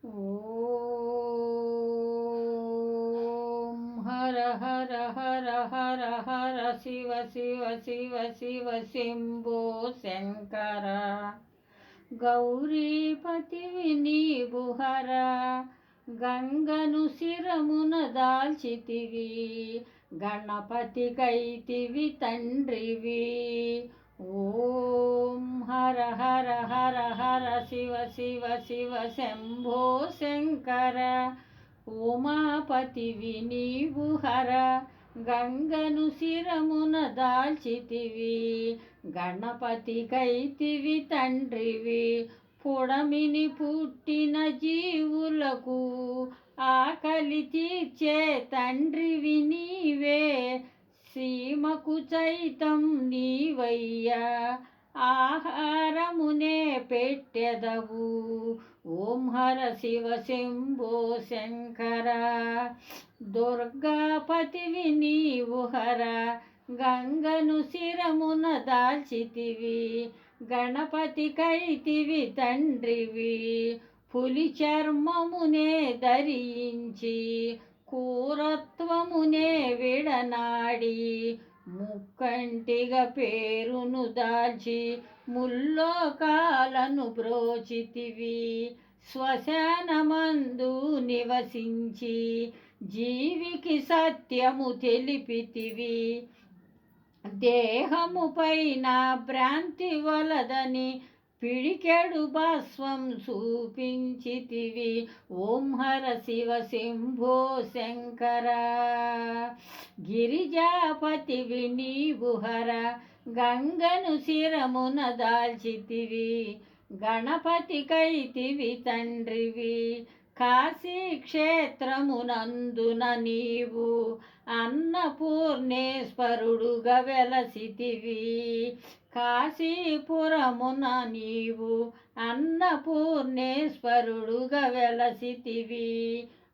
ఓం హర హర హర హర హర శివ శివ శివ శివ శంభో శంకర గౌరీపతివి నీవు హర గంగను శిరమున దాల్చితివి గణపతి కైతివి తండ్రివి ఓం హర హర హర హర శివ శివ శివ శంభో శంకర ఉమాపతివి నీవు హర గంగను శిరమున దాల్చితివి గణపతి కైతివి తండ్రివి పుడమిని పుట్టిన జీవులకు ఆకలి తీర్చే తండ్రివి నీవే సీమకు చైతం నీవయ్యా ఆహారమునే పెట్టెదవు ఓం హర శివ శంభో శంకర దుర్గాపతివి నీవు హర గంగను శిరమున దాల్చితివి గణపతి కైతివి తండ్రివి పులి చర్మమునే ధరించి కూరత్వమునే విడనాడి ముక్కంటిగా పేరును దాల్చి ముల్లోకాలను బ్రోచితివి శ్మశానమందు నివసించి జీవికి సత్యము తెలిపితివి దేహము పైన భ్రాంతి వలదని పిడికెడు భస్వం చూపించితివి ఓం హర శివ శంభో శంకర గిరిజాపతివి నీవు హర గంగను శిరమున దాల్చితివి గణపతి కైతివి తండ్రివి కాశీ క్షేత్రమునందున నీవు అన్నపూర్ణేశ్వరుడుగా వెలసితివి కాశీపురమున నీవు అన్నపూర్ణేశ్వరుడుగా వెలసితివి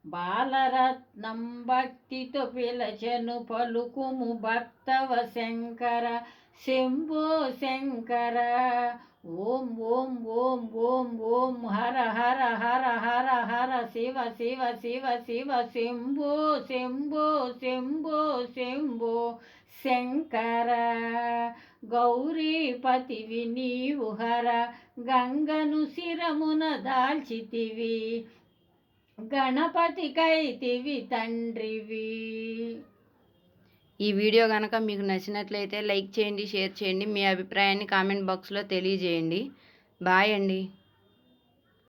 బాలరత్నం భక్తితో పిలచెను పలుకుము భక్తవ శంకర శంభో శంకర ఓం ఓం ఓం ఓం ఓం హర హర హర హర హర శివ శివ శివ శివ శంభో శంభో శంభో శంభో శంకర గౌరీపతివి నీవు హర గంగను శిరమున దాల్చితివి గణపతి కైతివి తండ్రివి. ఈ వీడియో కనుక మీకు నచ్చినట్లయితే లైక్ చేయండి, షేర్ చేయండి, మీ అభిప్రాయాన్ని కామెంట్ బాక్స్లో తెలియజేయండి. బాయ్ అండి.